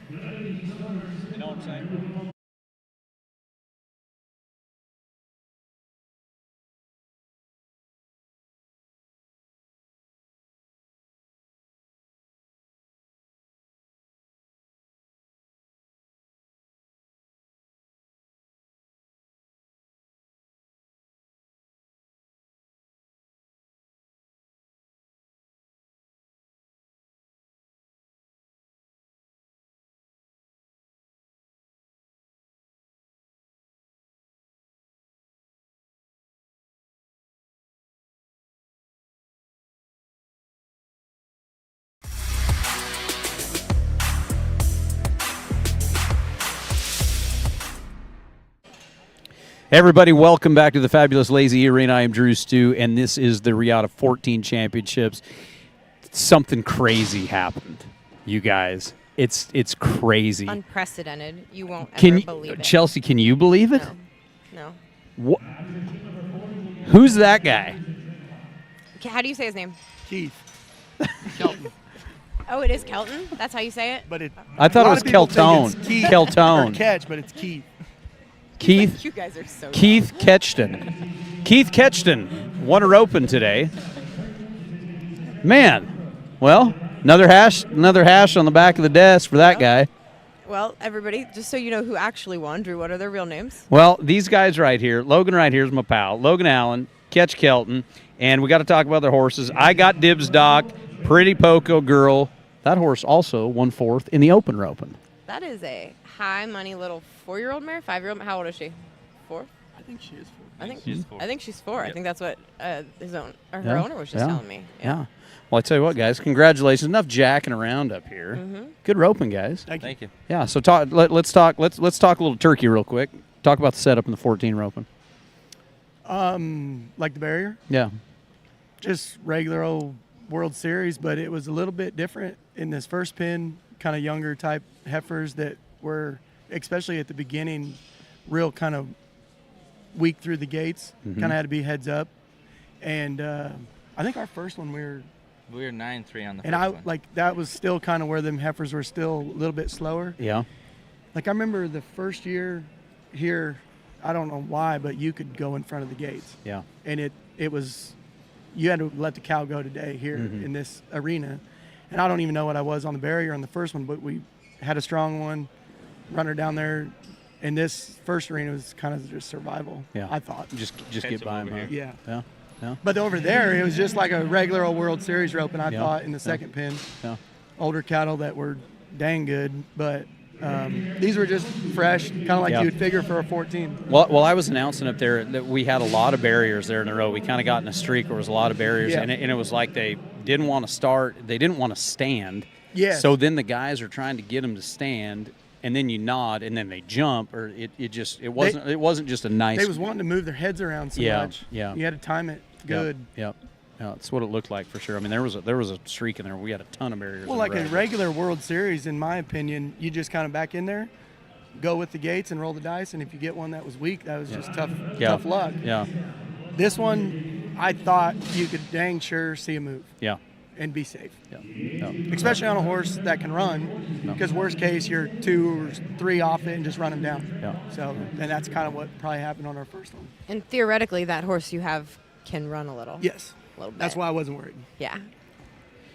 You know what I'm saying? Everybody, welcome back to the Fabulous Lazy Arena. I am DruStew, and this is the Riata 14 Championships. Something crazy happened, you guys. It's crazy. Unprecedented. You won't ever believe it. Chelsea, can you believe it? No. What? Who's that guy? How do you say his name? Keith. Kelton. Oh, it is Kelton? That's how you say it? But I thought it was Kelton. Kelton. Or Ketch, but it's Keith. Keith. You guys are so Keith Ketchton. Keith Ketchton won a open today. Man, well, another hash on the back of the desk for that guy. Well, everybody, just so you know who actually won, Drew, what are their real names? Well, these guys right here, Logan right here is my pal, Logan Allen, Ketch Kelton, and we got to talk about their horses. I got Dibs Doc, Pretty Poco Girl. That horse also won fourth in the open roping. That is a high money little 4-year-old mare, 5-year-old. How old is she? 4? I think she is 4. I think she's 4. I think she's 4. Yep. I think that's what her Yeah. owner was just telling me. Yeah. Well, I tell you what, guys, congratulations. Enough jacking around up here. Good roping, guys. Thank you. Yeah. So let's talk a little turkey real quick. Talk about the setup in the 14 roping. Like the barrier? Yeah. Just regular old World Series, but it was a little bit different in this first pin, kind of younger type heifers that were, especially at the beginning, real kind of weak through the gates, kind of had to be heads up. And I think our first one we were 9-3 on the and first one. like that was still kind of where them heifers were still a little bit slower. Yeah. Like I remember the first year here, I don't know why, but you could go in front of the gates. Yeah. And it was, you had to let the cow go today here in this arena. And I don't even know what I was on the barrier on the first one, but we had a strong one, run her down there. And this first arena was kind of just survival, Yeah. I thought. Just get by him. Huh? Yeah. Yeah. Yeah. But over there, it was just like a regular old World Series roping, I Yeah. thought, in the second pin. Yeah. Older cattle that were dang good, but these were just fresh, kind of like Yeah. you would figure for a 14. Well, I was announcing up there that we had a lot of barriers there in a row. We kind of got in a streak where there was a lot of barriers, Yeah. and it was like they didn't want to start. They didn't want to stand. Yes. So then the guys are trying to get them to stand, and then you nod, and then they jump, or it wasn't just a nice. They was wanting to move their heads around so Yeah, much. yeah. You had to time it good. Yep. Yeah, that's what it looked like for sure. I mean, there was a streak in there. We had a ton of barriers. Well, in like the a row. regular World Series, in my opinion, you just kind of back in there, go with the gates and roll the dice, and if you get one that was weak, that was just tough luck. Yeah. This one, I thought you could dang sure see a move Yeah. and be safe. Yeah. Yeah. Especially on a horse that can run, because worst case, you're 2 or 3 off it and just run him down. Yeah. So, and that's kind of what probably happened on our first one. And theoretically, that horse you have can run a little. Yes. A little bit. That's why I wasn't worried. Yeah.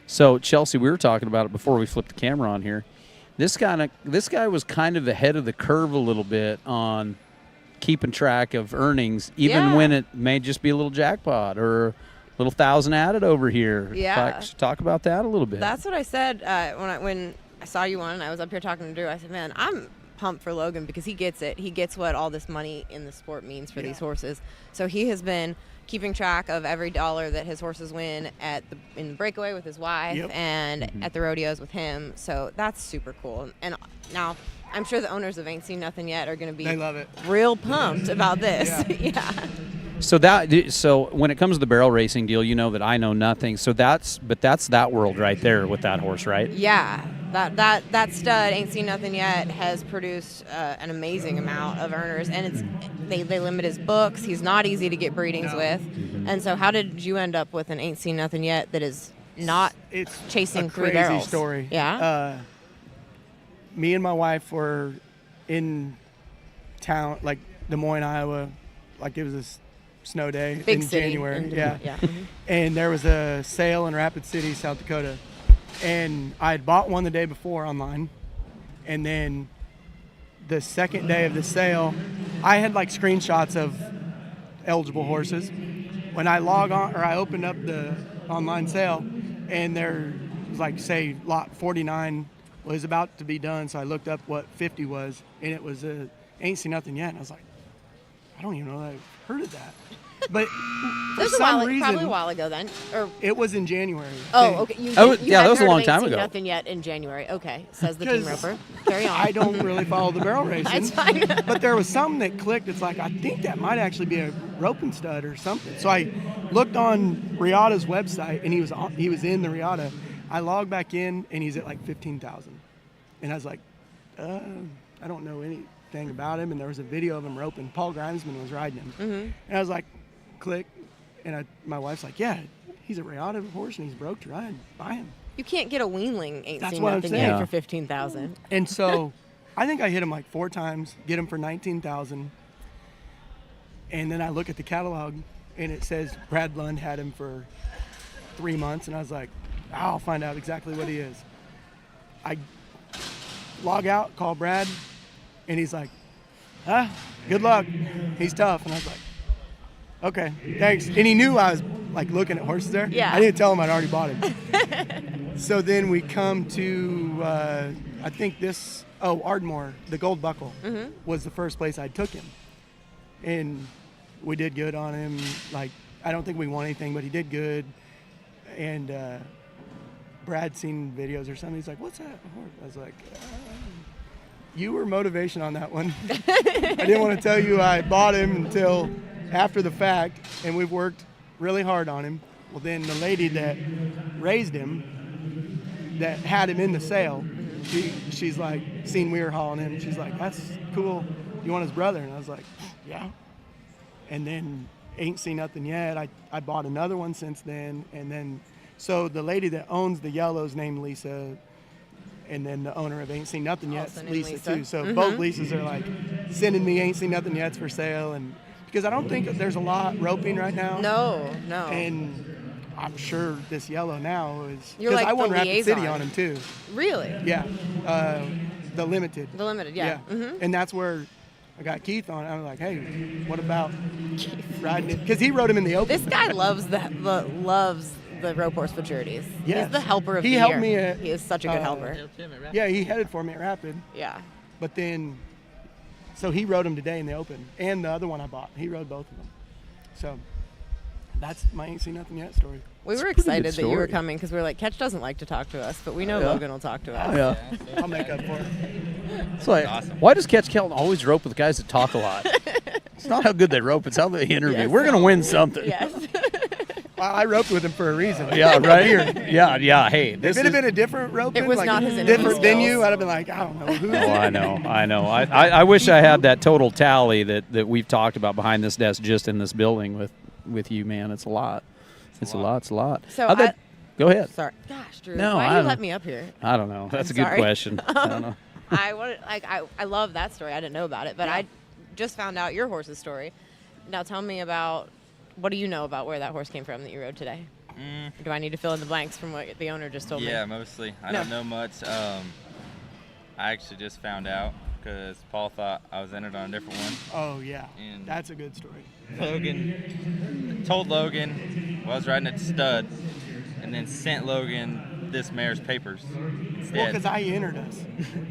So Chelsea, we were talking about it before we flipped the camera on here. This guy was kind of ahead of the curve a little bit on keeping track of earnings, even when it may just be a little jackpot or a little 1,000 added over here. Yeah. Talk about that a little bit. That's what I said when I saw you on. I was up here talking to Drew. I said, man, I'm pumped for Logan because he gets it. He gets what all this money in the sport means for these horses. So he has been keeping track of every dollar that his horses win in the breakaway with his wife and at the rodeos with him. So that's super cool. And now I'm sure the owners of Ain't Seen Nothing Yet are going to be They love it. real pumped about this. Yeah. So when it comes to the barrel racing deal, you know that I know nothing. So that's that world right there with that horse, right? Yeah, that stud Ain't Seen Nothing Yet has produced an amazing amount of earners, and they limit his books. He's not easy to get breedings with, and so how did you end up with an Ain't Seen Nothing Yet that is not It's chasing a three crazy barrels? story. Yeah. me and my wife were in town, like Des Moines, Iowa, like it was a snow day Big in city January. in Des Yeah. Moines, yeah. Mhm. And there was a sale in Rapid City, South Dakota. And I had bought one the day before online. And then the second day of the sale, I had like screenshots of eligible horses. When I log on, or I opened up the online sale, and there was like, say, lot 49 was about to be done. So I looked up what 50 was, and it was Ain't Seen Nothing Yet. And I was like, I don't even know that I've heard of that. But for some reason, probably a while ago then. Or it was in January. oh, okay. You that was hadn't a heard long of time Ain't Seen ago. Nothing Yet in January. Okay, says the team 'Cause roper. Carry on. I don't really follow the barrel racing. That's fine. But there was some that clicked. It's like, I think that might actually be a roping stud or something. So I looked on Riata's website, and he was in the Riata. I logged back in, and he's at like 15,000. And I was like, I don't know anything about him. And there was a video of him roping. Paul Grimesman was riding him. Mm-hmm. And I was like, click. And my wife's like, yeah, he's a Riata horse, and he's broke to ride. Buy him. You can't get a weanling Ain't That's Seen what I'm Nothing saying. Yet Yeah. for 15,000. And so I think I hit him like 4 times, get him for 19,000. And then I look at the catalog, and it says Brad Lund had him for 3 months. And I was like, I'll find out exactly what he is. I log out, call Brad, and he's like, good luck. He's tough. And I was like, okay, thanks. And he knew I was like looking at horses there. Yeah. I didn't tell him I'd already bought him. So then we come to, I think Ardmore, the Gold Buckle was the first place I took him. And we did good on him. Like, I don't think we won anything, but he did good. And Brad seen videos or something. He's like, what's that horse? I was like, you were motivation on that one. I didn't want to tell you I bought him until after the fact, and we've worked really hard on him. Well, then the lady that raised him, that had him in the sale, she's like, seen we were hauling him. She's like, that's cool. You want his brother? And I was like, yeah. And then Ain't Seen Nothing Yet. I bought another one since then. And then, so the lady that owns the yellow's named Lisa, and then the owner of Ain't Seen Nothing Yet's Also named Lisa too. So Mhm. both Lisas are like sending me Ain't Seen Nothing Yet's for sale, and because I don't think that there's a lot roping right now. No. And I'm sure this yellow now is You're because like I won the Rapid City liaison. on him too. Really? Yeah, the limited. The limited, yeah. Mm-hmm. And that's where I got Keith on. I was like, hey, what about riding it? Because he rode him in the open. This guy loves the rope horse futurities. Yes. He's the helper of He the helped year. me at, he is such a good helper. Yeah, he headed for me at Rapid. Yeah. But then, so he rode him today in the open, and the other one I bought, he rode both of them. So that's my Ain't Seen Nothing Yet story. We were a pretty good excited that you were story. coming because we were like, Ketch doesn't like to talk to us, but we know Yeah. Logan will talk to us. Yeah. I'll make up for it. It's like, awesome. why does Ketch Kelton always rope with guys that talk a lot? It's not how good they rope; it's how they interview. Yes. We're gonna win something. Yes. I roped with him for a reason. Yeah, right. Yeah. Hey, If this it had is. been a different roping, It was like not his different interview venue, skills. I'd have been like, I don't know who. Oh, I know. I wish I had that total tally that we've talked about behind this desk, just in this building with you, man. It's a lot. It's a lot. So How'd that- go ahead. Sorry. Gosh, Drew. No, why I do you don't- let me up here? I don't know. That's I'm a good sorry. question. I don't know. I love that story. I didn't know about it, but I just found out your horse's story. Now tell me about, what do you know about where that horse came from that you rode today? Do I need to fill in the blanks from what the owner just told me? Yeah, mostly. I No. don't know much. I actually just found out because Paul thought I was entered on a different one. Oh, yeah. And- That's a good story. Logan told Logan I was riding at the stud, and then sent Logan this mare's papers instead. Well, because I entered us.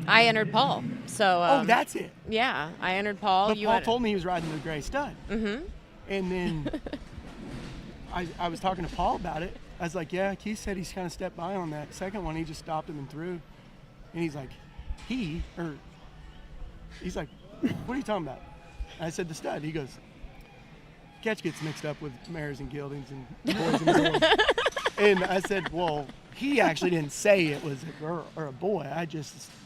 I entered Paul. So Oh, that's it. yeah, I entered Paul. But You Paul went- told me he was riding the gray stud. Mhm. And then I was talking to Paul about it. I was like, yeah, Keith said he's kind of stepped by on that second one. He just stopped him and threw. And he's like, he's like, what are you talking about? And I said, the stud. He goes, Ketch gets mixed up with mares and geldings and boys and girls. And I said, well, he actually didn't say it was a girl or a boy.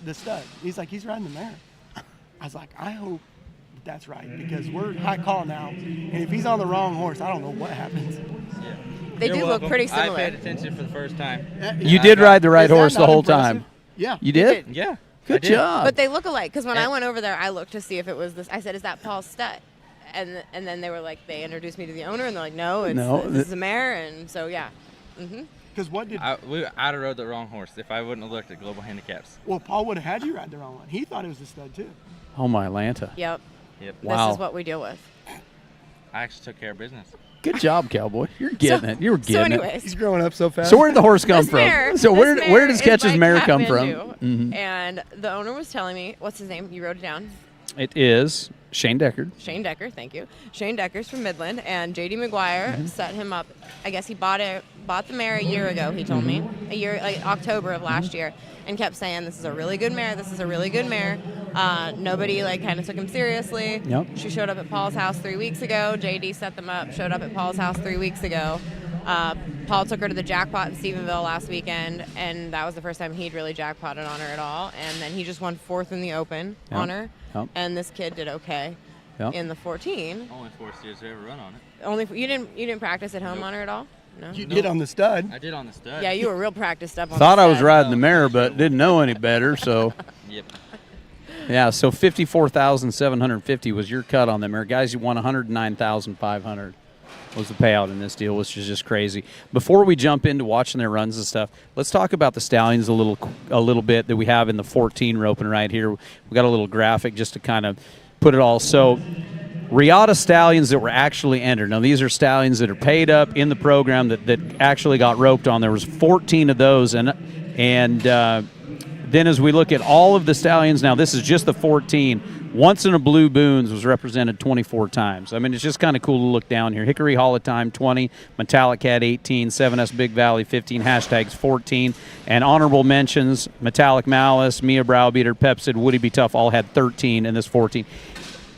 The stud. He's like, he's riding the mare. I was like, I hope that's right, because we're high call now. And if he's on the wrong horse, I don't know what happens. Yeah. They You're do look welcome. pretty I similar. paid attention for the first time. You did ride the right Is that horse the not whole impressive? time. Yeah. You did? Yeah. Good job. But they look alike because when I went over there, I looked to see if it was this. I said, "Is that Paul's stud?" And then they were like, they introduced me to the owner, and they're like, "No, this is a mare." And so yeah. Because what did I'd have rode the wrong horse if I wouldn't have looked at global handicaps. well, Paul would have had you ride the wrong one. He thought it was the stud too. Oh, my Atlanta. Yep. Wow. This is what we deal with. I actually took care of business. Good job, Cowboy. You're getting it. You're getting So it. anyways, He's growing up so fast. So where did the horse come this from? mare, So this where does is Ketch's by mare come from? Kathmandu. And the owner was telling me, what's his name? You wrote it down. It is Shane Deckard. Shane Decker, thank you. Shane Decker's from Midland, and J.D. McGuire set him up. I guess he bought the mare a year ago. He told me October of last year, and kept saying, "This is a really good mare. This is a really good mare." Nobody kind of took him seriously. Yep. She showed up at Paul's house 3 weeks ago. J.D. set them up. Showed up at Paul's house 3 weeks ago. Paul took her to the jackpot in Stephenville last weekend, and that was the first time he'd really jackpotted on her at all. And then he just won 4th in the Open on her. Yep. And this kid did okay in the 14. Only 4 steers to ever run on it. Only you didn't practice at home on her at all? No. You did on the stud. I did on the stud. Yeah, you were real practiced up on. Thought the I was stud. riding the mare, but didn't know any better. So Yep. yeah, so 54,750 was your cut on the mare, guys. You won 109,500 was the payout in this deal, which is just crazy. Before we jump into watching their runs and stuff, let's talk about the stallions a little bit that we have in the 14 roping right here. We got a little graphic just to kind of put it all. So Riata stallions that were actually entered. Now these are stallions that are paid up in the program that actually got roped on. There was 14 of those, and then as we look at all of the stallions, now this is just the 14. Once in a Blue Boons was represented 24 times. I mean, it's just kind of cool to look down here. Hickory Hall of Time 20, Metallic Cat 18, 7S Big Valley 15, hashtags 14, and honorable mentions, Metallic Malice, Mia Browbeater, Pepsid, Woody Be Tough all had 13 in this 14.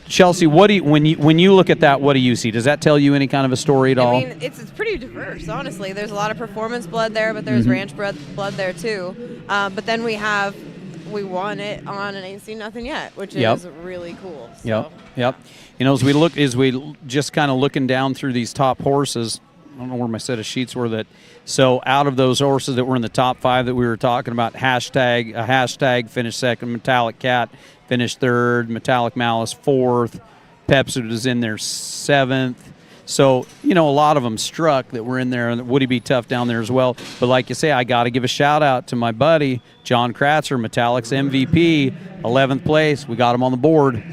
Chelsea, what do you, when you look at that, what do you see? Does that tell you any kind of a story at all? I mean, it's pretty diverse, honestly. There's a lot of performance blood there, but there's ranch blood there too. But then we won it on and ain't seen nothing yet, which is really cool. So, Yep. You know, as we just kind of looking down through these top horses, I don't know where my set of sheets were. So out of those horses that were in the top 5 that we were talking about, hashtag finished second, Metallic Cat finished third, Metallic Malice 4th, Pepsi was in there 7th. So, you know, a lot of them struck that were in there, and Woody Be Tough down there as well. But like you say, I got to give a shout-out to my buddy, John Kratzer, Metallic's MVP, 11th place. We got him on the board.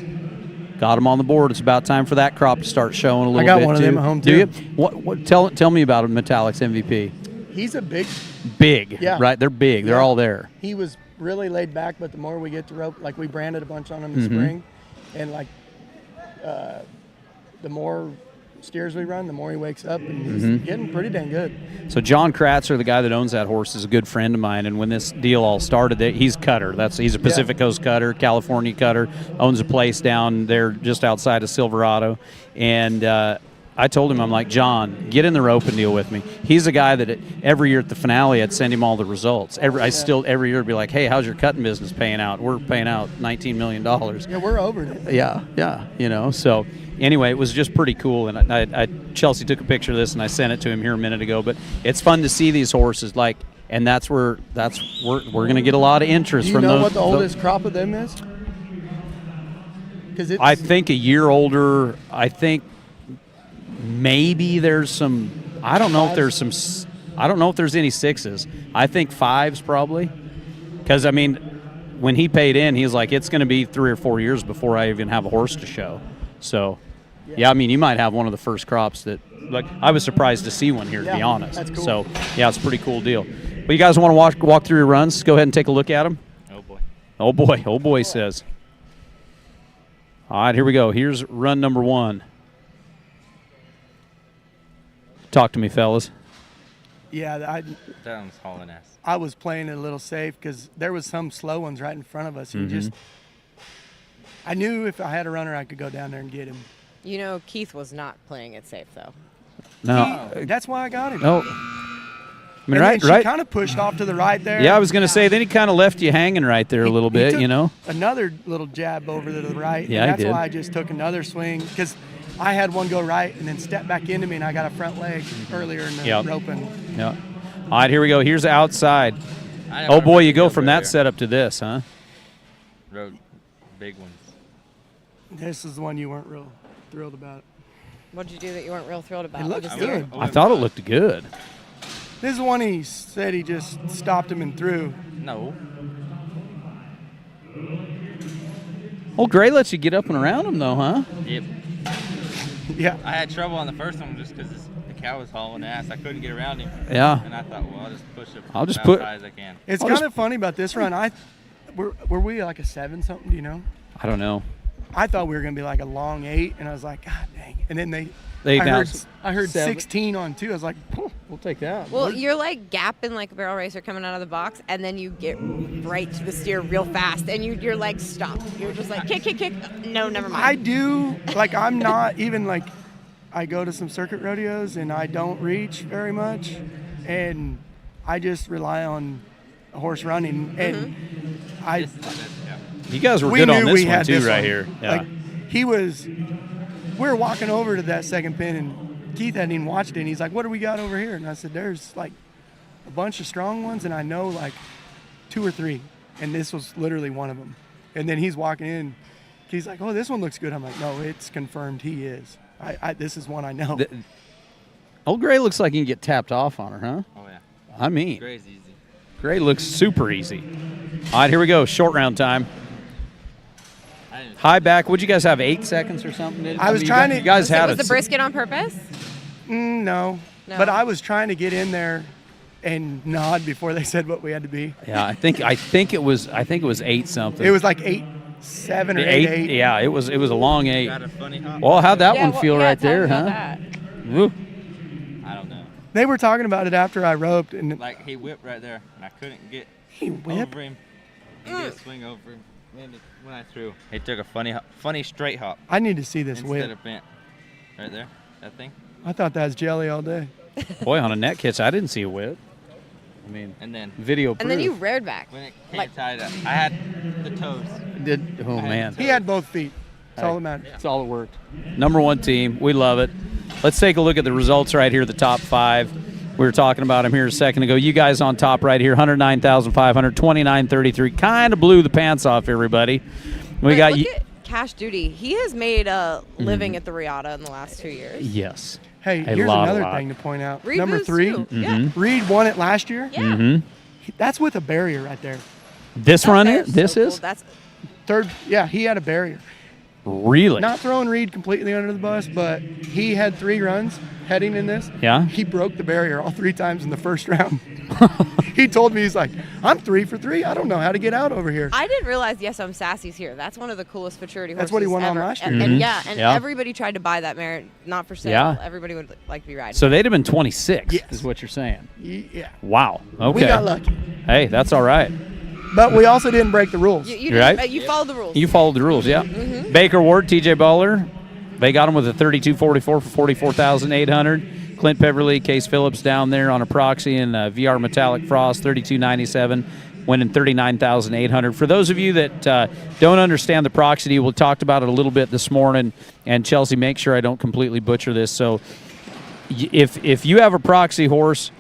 It's about time for that crop to start showing a little bit, I got one of them at home, too. too. Do you? Tell me about Metallic's MVP. He's a big. Yeah. Right? They're big. They're all there. He was really laid back, but the more we get to rope, like we branded a bunch on him in the spring, and the more steers we run, the more he wakes up, and he's getting pretty dang good. So John Kratzer, the guy that owns that horse, is a good friend of mine, and when this deal all started, he's cutter. He's a Pacific Coast cutter, California cutter, owns a place down there just outside of Silverado, and I told him, I'm like, John, get in the roping deal with me. He's a guy that every year at the finale, I'd send him all the results. Every year be like, hey, how's your cutting business paying out? We're paying out $19 million. Yeah, we're over it. Yeah, you know, so anyway, it was just pretty cool, and I Chelsea took a picture of this, and I sent it to him here a minute ago, but it's fun to see these horses, and that's where we're going to get a lot of interest from those. Do you know what the oldest crop of them is? I think a year older. I think maybe there's some. I don't know if there's some. I don't know if there's any 6s. I think 5s probably, because I mean, when he paid in, he was like, it's going to be 3 or 4 years before I even have a horse to show. So, yeah, I mean, you might have one of the first crops that, I was surprised to see one here, to be honest. That's cool. So, yeah, it's a pretty cool deal. But you guys want to walk through your runs? Go ahead and take a look at them. Oh, boy, says. All right, here we go. Here's run number 1. Talk to me, fellas. Yeah, That one's hauling ass. I was playing it a little safe because there was some slow ones right in front of us. And I knew if I had a runner, I could go down there and get him. You know, Keith was not playing it safe though. No. That's why I got him. No. I mean, and right. She kind of pushed off to the right there. Yeah, I was going to say, then he kind of left you hanging right there a little He bit, took you know. Another little jab over to the right. Yeah, and that's he did. why I just took another swing because I had one go right and then step back into me, and I got a front leg earlier in the roping. Yeah. All right, here we go. Here's the outside. Oh, boy, you go from that setup to this, huh? rode big ones. This is the one you weren't real thrilled about. What'd you do that you weren't real thrilled about? It looks Just- good. I thought it looked good. This is the one he said he just stopped him and threw. No. Well, Gray lets you get up and around him, though, huh? Yep. Yeah. I had trouble on the first one just because the cow was hauling ass. I couldn't get around him. Yeah. And I thought, well, I'll just push it I'll just about put- as high as I can. It's I'll kind just- of funny about this run. Were we like a 7 something? Do you know? I don't know. I thought we were gonna be like a long 8, and I was like, God dang! And then They I announced heard 7. 16 on 2. I was like, "Phew." We'll take that. Well, you're like gapping like a barrel racer coming out of the box, and then you get right to the steer real fast, and your legs stop. You're just like kick. No, never mind. I do like I'm not even like I go to some circuit rodeos and I don't reach very much, and I just rely on a horse running, and Yeah. You guys were we good knew on this we one, had too, this right one. here. Yeah. Like we were walking over to that second pin, and Keith hadn't even watched it, and he's like, "What do we got over here?" And I said, "There's like a bunch of strong ones, and I know like 2 or 3, and this was literally one of them." And then he's walking in, he's like, "Oh, this one looks good." I'm like, "No, it's confirmed he is. This is one I know." Old Gray looks like he can get tapped off on her, huh? Oh, yeah. I mean, Gray's easy. Gray looks super easy. All right, here we go. Short round time. High back. What'd you guys have, 8 seconds or something? I was mean, trying you to- guys had was it. the brisket on purpose? No. No. But I was trying to get in there and nod before they said what we had to be. Yeah, I think it was 8 something. It was like 8-7 or 8-8. Yeah, it was a long 8. Got a funny hop? Well, how'd that Yeah, one well, feel yeah, right tell me there, about huh? that. Woo. I don't know. They were talking about it after I roped, and Like, he whipped right there, and I couldn't get he whipped. over him and get a swing over him. And when I threw, he took a funny straight hop I need to see this instead whip. of bent. Right there, that thing. I thought that was jelly all day. Boy, on a net catch, I didn't see a whip. I mean, And then video proof. And then you reared back. when it came Like- tied up, I had the toes. Oh, man. He had both feet. That's all that matters. That's all it worked. Number 1 team. We love it. Let's take a look at the results right here, the top 5. We were talking about them here a second ago. You guys on top right here, 109,500, 29.33. Kind of blew the pants off everybody. We But got look you. at Cash Duty. He has made a living at the Riata in the last 2 years. Yes. Hey, A here's lot. another thing to point out. Reed Number was 3, too. Yeah. Reed won it last year. Yeah. Mm-hmm. That's with a barrier right there. This run here? That's This so is? cool. That's Third, yeah, he had a barrier. Really? Not throwing Reed completely under the bus, but he had 3 runs heading in this. Yeah? He broke the barrier all 3 times in the first round. He told me, he's like, I'm 3 for 3. I don't know how to get out over here. I didn't realize Yes I'm Sassy's here. That's one of the coolest futurity horses That's what he won on ever. last And, year. and Mhm. yeah, and Yeah. everybody tried to buy that mare, not for sale. Yeah. Everybody would like to be riding. So they'd have been 26, Yes. is what you're saying. Yeah. Wow. Okay. We got lucky. Hey, that's all right. But we also didn't break the rules. you You're didn't- right. You followed the rules. You followed the rules, yeah. Mm-hmm. Baker Ward, TJ Baller, they got him with a 32.44 for 44,800. Clint Peverly, Case Phillips down there on a proxy, and VR Metallic Frost, 32.97, winning 39,800. For those of you that don't understand the proxy deal, we talked about it a little bit this morning. And Chelsea, make sure I don't completely butcher this. So, if you have a proxy horse,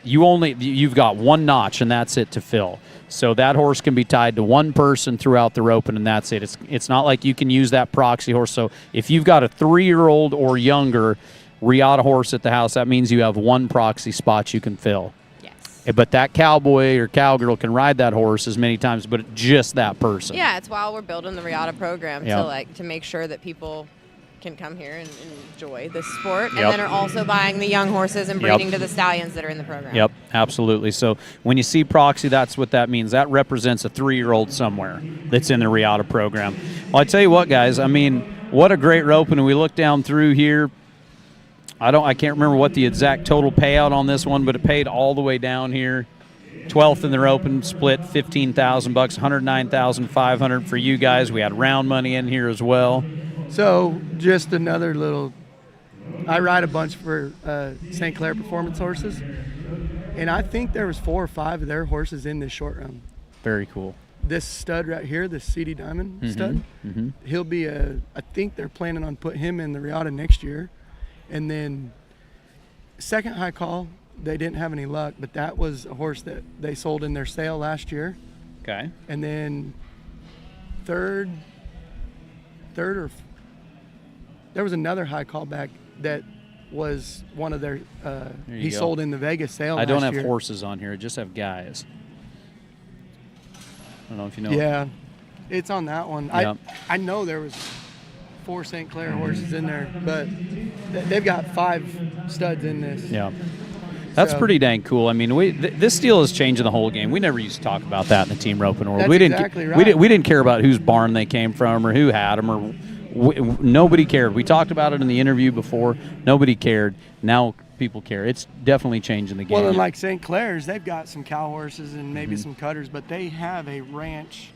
you've got 1 notch, and that's it to fill. So that horse can be tied to 1 person throughout the open, and that's it. It's not like you can use that proxy horse. So if you've got a 3-year-old or younger Riata horse at the house, that means you have 1 proxy spot you can fill. Yes. But that cowboy or cowgirl can ride that horse as many times, but just that person. Yeah, it's while we're building the Riata program Yeah. to make sure that people can come here and enjoy this sport, and Yep. then are also buying the young horses and Yep. breeding to the stallions that are in the program. Yep, absolutely. So when you see proxy, that's what that means. That represents a 3-year-old somewhere that's in the Riata program. Well, I tell you what, guys. I mean, what a great rope. And we look down through here. I can't remember what the exact total payout on this one, but it paid all the way down here. 12th in the open, split $15,000, $109,500 for you guys. We had round money in here as well. So just another little, I ride a bunch for St. Clair Performance horses, and I think there was 4 or 5 of their horses in this short run. Very cool. This stud right here, this CD Diamond stud, he'll be I think they're planning on putting him in the Riata next year. And then second high call, they didn't have any luck, but that was a horse that they sold in their sale last year. Okay. And then third or there was another high callback that was one of their he sold in the Vegas sale. I don't have year. horses on here. I just have guys. I don't know if you know. Yeah, it's on that one. Yep. I know there was 4 St. Clair horses in there, but they've got 5 studs in this. Yeah. That's pretty dang cool. I mean, this deal is changing the whole game. We never used to talk about that in the team roping world. That's We didn't. exactly right. We didn't care about whose barn they came from or who had them, or nobody cared. We talked about it in the interview before. Nobody cared. Now people care. It's definitely changing the game. Well, and like St. Clair's, they've got some cow horses and maybe some cutters, but they have a ranch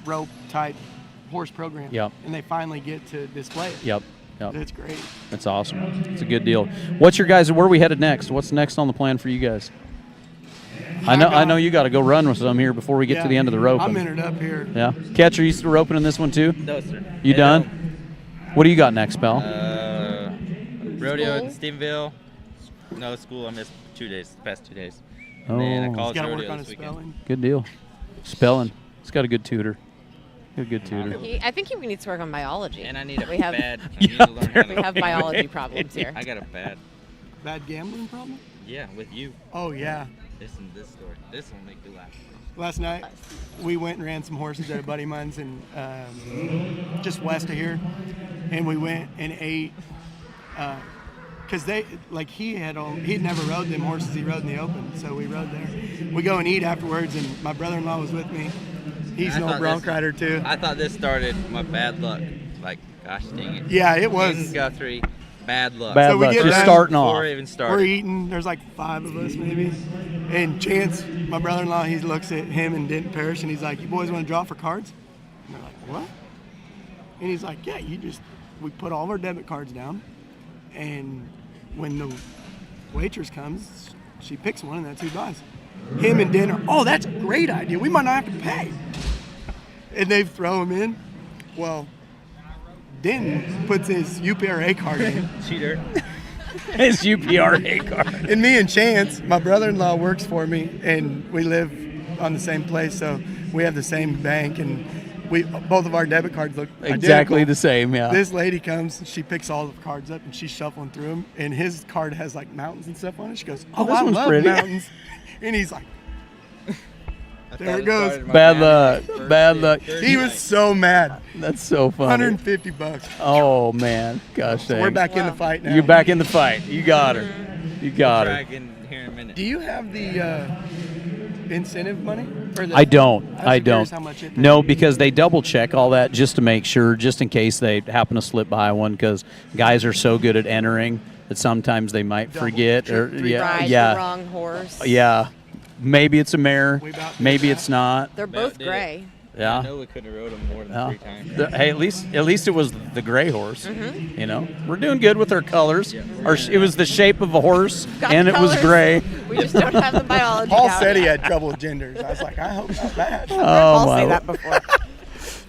rope type horse program. Yep. And they finally get to display it. Yep. Yep. It's great. That's awesome. It's a good deal. What's your guys? Where are we headed next? What's next on the plan for you guys? I know you got to go run with some here before we get to the end of the roping. I'm entered up here. Yeah. Ketch, are you still roping in this one too? No, sir. You done? What do you got next, pal? Rodeo School? in Stephenville. No, school. I missed 2 days, the past 2 days. Oh. And then a He's college got to work rodeo on this his weekend. spelling. Good deal. Spelling. He's got a good tutor. Good tutor. I think he needs to work on biology. And I need a We have- bad. I need to learn how We to. have biology problems here. I got a bad. Bad gambling problem? Yeah, with you. Oh, yeah. Listen to this story. This will make you laugh. Last night, we went and ran some horses at a buddy of mine's in just west of here, and we went and ate because he'd never rode them horses. He rode in the open, so we rode there. We go and eat afterwards, and my brother-in-law was with me. He's I an thought old bronc this- rider too. I thought this started my bad luck. Like, gosh dang it. Yeah, it was. In Guthrie, bad luck. Bad So we luck. get Just done starting Before off. I even We're started. eating. There's like 5 of us maybe, and Chance, my brother-in-law, he looks at him and Denton Parrish, and he's like, "You boys want to draw for cards?" And they're like, "What?" And he's like, "Yeah, we put all of our debit cards down, and when the waitress comes, she picks one, and that's who buys." Him and Denton are, "Oh, that's a great idea. We might not have to pay." And they throw him in. Well, Denton puts his UPRA card in. Cheater. His UPRA card. And me and Chance, my brother-in-law works for me, and we live on the same place, so we have the same bank, and both of our debit cards look Exactly identical. the same, yeah. This lady comes, she picks all the cards up, and she's shuffling through them, and his card has like mountains and stuff on it. She goes, "Oh, this I one's love pretty." mountains," and he's like, I There thought it goes. started my Bad bad luck. Bad luck. he was so mad. That's so funny. $150. Oh, man. Gosh So dang. we're back in the fight now. You're back in the fight. You got her. You got Try her. again here in a minute. Do you have the incentive money? Or the, I don't. was I curious don't. How much it No, because they double check all that just to make sure, just in case they happen to slip by one, because guys are so good at entering that sometimes they might Double, forget. Or trick, three yeah, Ride the yeah, wrong horse. yeah. Maybe it's a mare. We about did Maybe that. it's not. They're both did it. gray. I Yeah. know we couldn't have rode him more than Yeah. 3 times. Hey, at least it was the gray horse. You know, we're doing good with our colors. It was the shape of a horse, Got and the it was colors. gray. We just don't have the biology. Paul down said he yet. had trouble with genders. I was like, I hope not bad. Oh I'll my! say that before.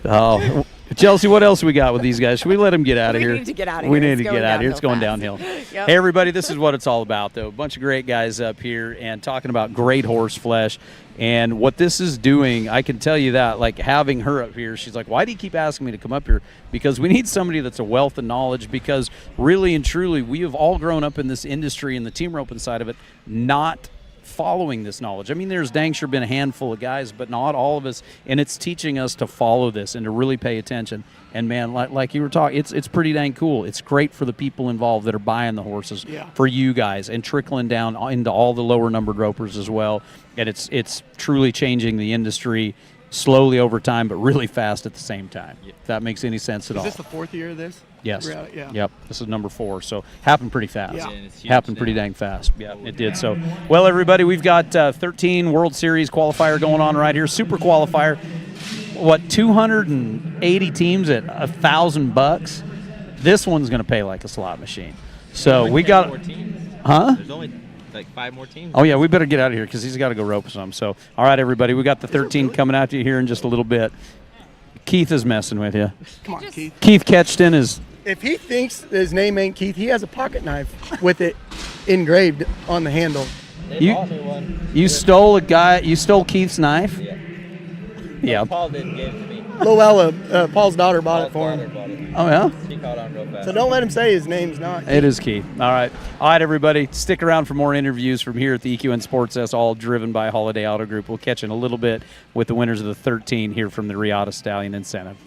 Oh, Chelsea, what else we got with these guys? Should we let them get out of We here? need to get outta We here. need It's to going get out of here. It's going downhill downhill. fast. Yep. Hey, everybody, this is what it's all about, though. A bunch of great guys up here and talking about great horse flesh. And what this is doing, I can tell you that, like having her up here, she's like, why do you keep asking me to come up here? Because we need somebody that's a wealth of knowledge, because really and truly, we have all grown up in this industry and the team roping side of it, not following this knowledge. I mean, there's dang sure been a handful of guys, but not all of us, and it's teaching us to follow this and to really pay attention. And man, like you were talking, it's pretty dang cool. It's great for the people involved that are buying the horses, Yeah. for you guys, and trickling down into all the lower numbered ropers as well. And it's truly changing the industry slowly over time, but really fast at the same time. If that makes any sense at Is all. this the 4th year of this? Yes. Yeah. Yep. This is number 4. So happened pretty fast. Yeah. And it's huge Happened pretty now. dang fast. Yeah, it did. So, well, everybody, we've got 13 World Series qualifier going on right here. Super qualifier. What, 280 teams at $1,000? This one's going to pay like a slot machine. So Only we 10 got, more teams. huh? There's only like 5 more teams. Oh, yeah, we better get out of here because he's got to go rope some. So, all right, everybody, we got the 13 coming out to you here in just a little bit. Keith is messing with you. Come on, Keith. Keith Ketchton is, If he thinks his name ain't Keith, he has a pocket knife with it engraved on the handle. They You- bought me one. you stole Keith's knife? Yeah. Yeah. Paul didn't give it to me. Luella, Paul's daughter bought it for him. Oh, yeah? He caught on real fast. So don't let him say his name's not. It is key. All right, everybody. Stick around for more interviews from here at the EQN Sports Desk, all driven by Holiday Auto Group. We'll catch in a little bit with the winners of the 13 here from the Riata Stallion Incentive.